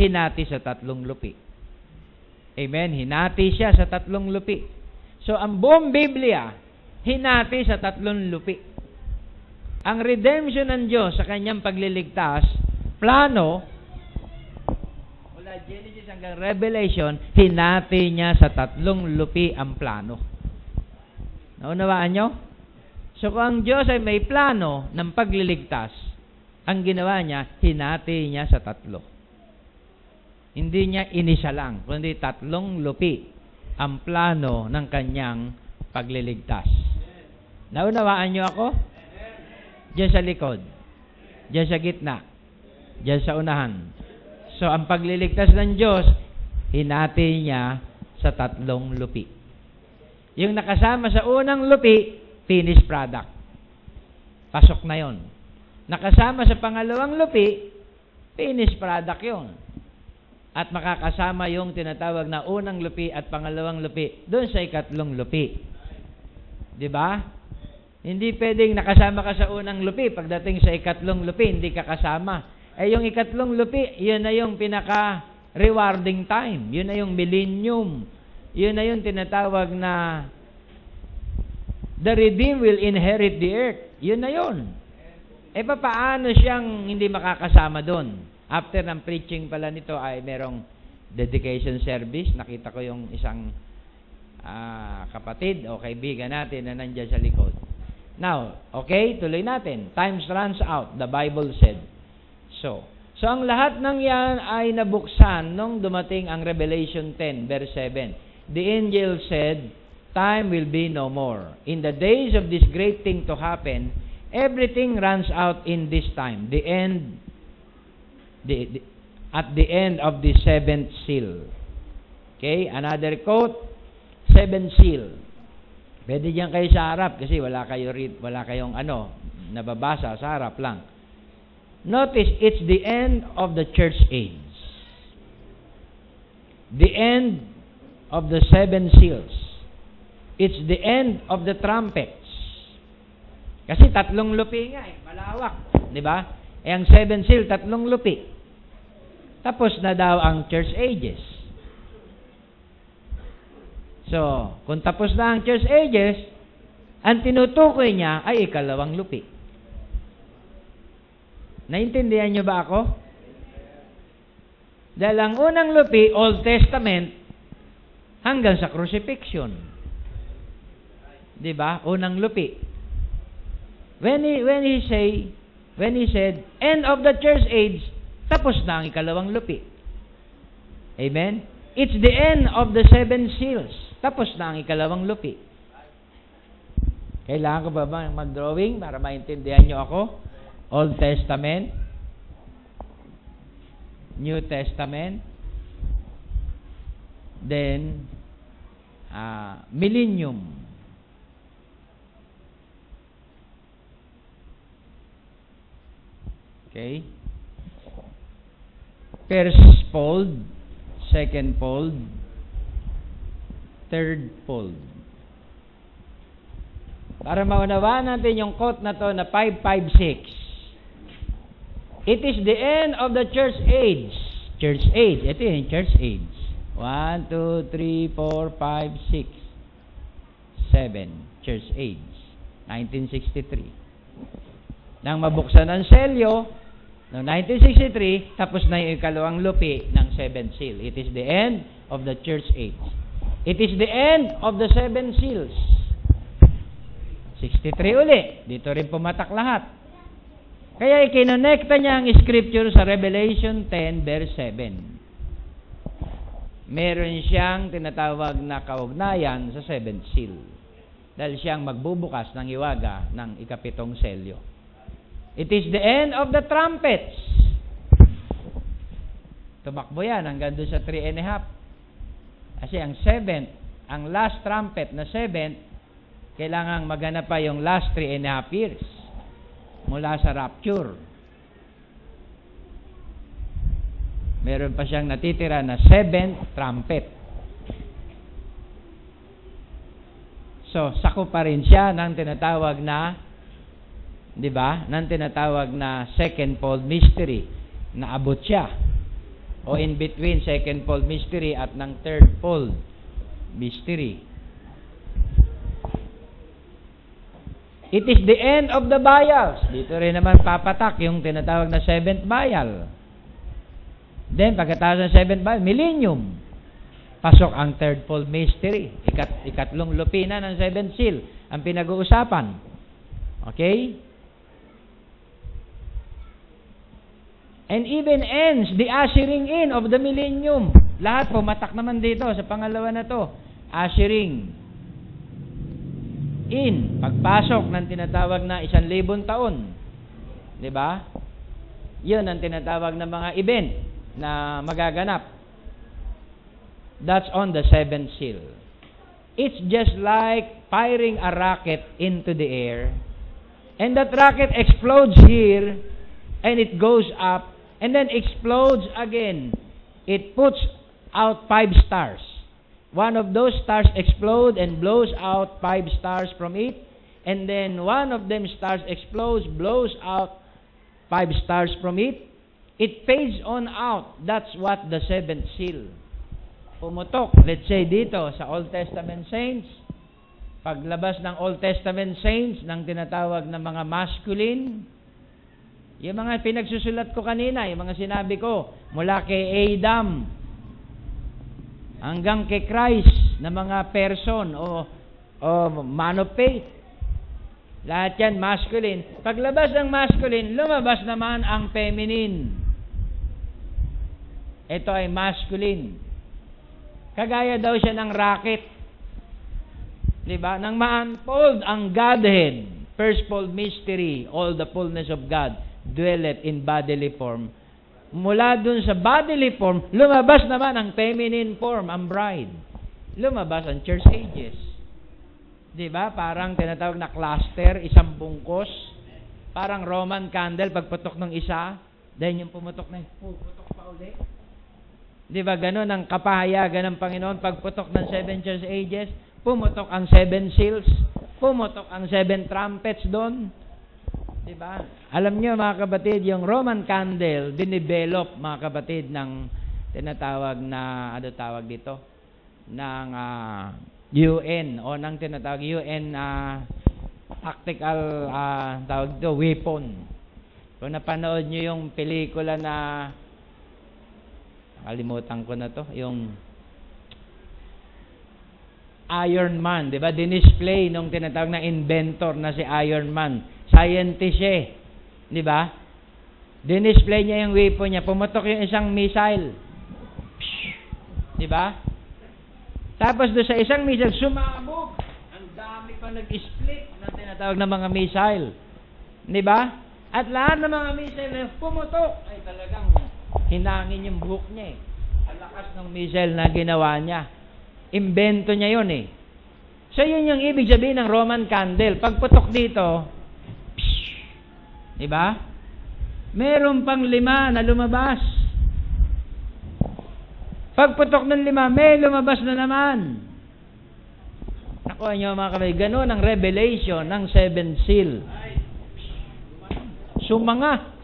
hinati sa 3 lupi. Amen? Hinati siya sa 3 lupi. So, ang buong Biblia, hinati sa 3 lupi. Ang redemption ng Diyos sa kanyang pagliligtas, plano, mula Genesis hanggang Revelation, hinati niya sa 3 lupi ang plano. Naunawaan nyo? So, kung ang Diyos ay may plano ng pagliligtas, ang ginawa niya, hinati niya sa 3. Hindi niya inisa lang, kundi 3 lupi ang plano ng kanyang pagliligtas. Naunawaan niyo ako? Diyan sa likod, diyan sa gitna, diyan sa unahan. So, ang pagliligtas ng Diyos, hinati niya sa 3 lupi. Yung nakasama sa unang lupi, finished product. Pasok na yon. Nakasama sa pangalawang lupi, finished product yon. At makakasama yung tinatawag na unang lupi at pangalawang lupi doon sa 3 lupi. Di ba? Hindi pwedeng nakasama ka sa unang lupi, pagdating sa 3 lupi, hindi ka kasama. Yung 3 lupi, yun na yung pinaka-rewarding time. Yun na yung millennium. Yun na yung tinatawag na the redeemed will inherit the earth. Yun na yun. Paano siyang hindi makakasama doon? After ng preaching pala nito ay merong dedication service. Nakita ko yung isang kapatid o kaibigan natin na nandiyan sa likod. Now, okay, tuloy natin. Time runs out, the Bible said. So ang lahat ng yan ay nabuksan nung dumating ang Revelation 10, verse 7. The angel said, time will be no more. In the days of this great thing to happen, everything runs out in this time. The end, at the end of the 7th seal. Okay, another quote, 7th seal. Pwede diyan kayo sa harap kasi wala kayong nababasa sa harap lang. Notice, it's the end of the church age. The end of the 7 seals. It's the end of the trumpets. Kasi 3 lupi nga malawak, di ba? Ang 7 seal, 3 lupi. Tapos na daw ang church ages. So, kung tapos na ang church ages, ang tinutukoy niya ay 2 lupi. Naintindihan niyo ba ako? Dahil ang unang lupi, Old Testament, hanggang sa crucifixion. Di ba? Unang lupi. When he said, end of the church age, tapos na ang 2 lupi. Amen? It's the end of the 7 seals. Tapos na ang 2 lupi. Kailangan ko ba mag-drawing para maintindihan nyo ako? Old Testament, New Testament, then millennium. Okay? First fold, second fold, third fold. Para maunawaan natin yung quote na to na 556. It is the end of the church age. Church age. Ito yung church age. 1, 2, 3, 4, 5, 6, 7. Church age. 1963. Nang mabuksan ang selyo, noong 1963, tapos na yung 2 lupi ng 7th seal. It is the end of the church age. It is the end of the 7 seals. 63 uli. Dito rin pumatak lahat. Kaya ikinonekta niya ang scripture sa Revelation 10 verse 7. Meron siyang tinatawag na kaugnayan sa 7th seal. Dahil siyang magbubukas ng hiwaga ng 7th selyo. It is the end of the trumpets. Tumakbo yan hanggang doon sa 3.5. Kasi ang 7th, ang last trumpet na 7th, kailangang maganap pa yung last 3.5 years. Mula sa rapture. Meron pa siyang natitira na 7th trumpet. So, sakop pa rin siya ng tinatawag na, di ba? Ng tinatawag na second fold mystery. Naabot siya. o in between second-fold mystery at ng third-fold mystery. It is the end of the vials. Dito rin naman papatak yung tinatawag na seventh vial. Then, pagkatapos ng seventh vial, millennium. Pasok ang third-fold mystery. Ikatlong lupi na ng seventh seal ang pinag-uusapan. Okay? And even ends the ushering in of the millennium. Lahat pumatak naman dito sa pangalawa na to. Ushering in, pagpasok ng tinatawag na 1,000 taon. 'Di ba? 'Yun ang tinatawag na mga event na magaganap. That's on the seventh seal. It's just like firing a rocket into the air, and that rocket explodes here, and it goes up, and then explodes again. It puts out 5 stars. One of those stars explode and blows out 5 stars from it, and then one of them stars explodes, blows out 5 stars from it. It fades on out. That's what the seventh seal. Pumutok, let's say dito sa Old Testament saints, paglabas ng Old Testament saints ng tinatawag na mga masculine, yung mga pinagsusulat ko kanina, yung mga sinabi ko, mula kay Adam hanggang kay Christ na mga person o man of faith. Lahat yan masculine. Paglabas ng masculine, lumabas naman ang feminine. Ito ay masculine. Kagaya daw siya ng rocket. Diba? Nang ma-unfold ang Godhead, first-fold mystery, all the fullness of God dwelleth in bodily form. Mula dun sa bodily form, lumabas naman ang feminine form, ang bride. Lumabas ang church ages. Diba? Parang tinatawag na cluster, isang bungkos. Parang Roman candle, pagputok ng isa, then yung pumutok na, putok pa ulit. Diba? Ganon ang kapahayagan ng Panginoon. Pagputok ng 7 church ages, pumutok ang 7 seals, pumutok ang 7 trumpets doon. Diba? Alam nyo mga kabatid, yung Roman candle, dinevelop mga kabatid ng tinatawag na, ano tawag dito? Ng UN o ng tinatawag UN tactical tawag dito, weapon. Kung napanood nyo yung pelikula na kalimutan ko na to, yung Iron Man, di ba? Dinisplay nung tinatawag na inventor na si Iron Man. Scientist siya, di ba? Dinisplay niya yung weapon niya. Pumutok yung isang missile. Di ba? Tapos doon sa isang missile, sumabog. Ang dami pa nag-split na tinatawag na mga missile. Di ba? At lahat ng mga missile na pumutok, ay talagang hinangin yung buhok niya eh. Ang lakas ng missile na ginawa niya. Imbento niya yun eh. So yun yung ibig sabihin ng Roman candle. Pagputok dito, diba? Meron pang 5 na lumabas. Pagputok ng 5, may lumabas na naman. Nakuha niyo mga kabay, ganun ang revelation ng 7 seal. Sumanga.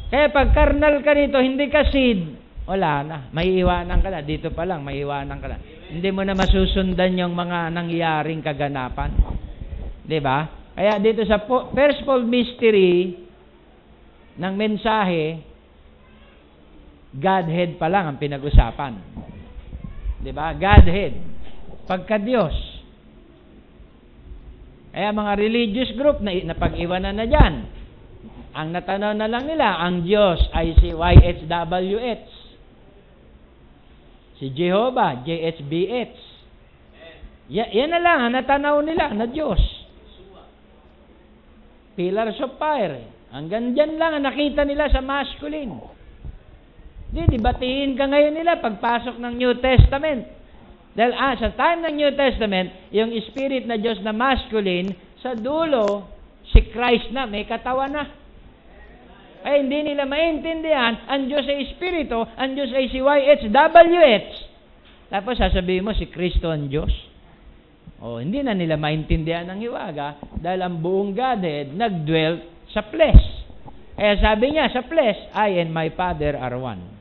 Kaya pag karnal ka dito, hindi ka seed, wala na. May iwanan ka na. Dito pa lang, may iwanan ka na. Hindi mo na masusundan yung mga nangyaring kaganapan. Diba? Kaya dito sa first-fold mystery ng mensahe, Godhead pa lang ang pinag-usapan. Diba? Godhead. Pagka-Diyos. Kaya mga religious group na pag-iwanan na dyan. Ang natanaw na lang nila, ang Diyos ay si YHWH. Si Jehovah, JHBH. Yan na lang ang natanaw nila na Diyos. Pillars of fire. Hanggang dyan lang ang nakita nila sa masculine. Dibatiin ka ngayon nila pagpasok ng New Testament. Dahil sa time ng New Testament, yung spirit na Diyos na masculine, sa dulo, si Christ na, may katawan na. Ay hindi nila maintindihan, ang Diyos ay Espiritu, ang Diyos ay si YHWH. Tapos sasabihin mo, si Kristo ang Diyos. Hindi na nila maintindihan ng hiwaga dahil ang buong Godhead nagdwell sa flesh. Kaya sabi niya, sa flesh, I and my Father are one.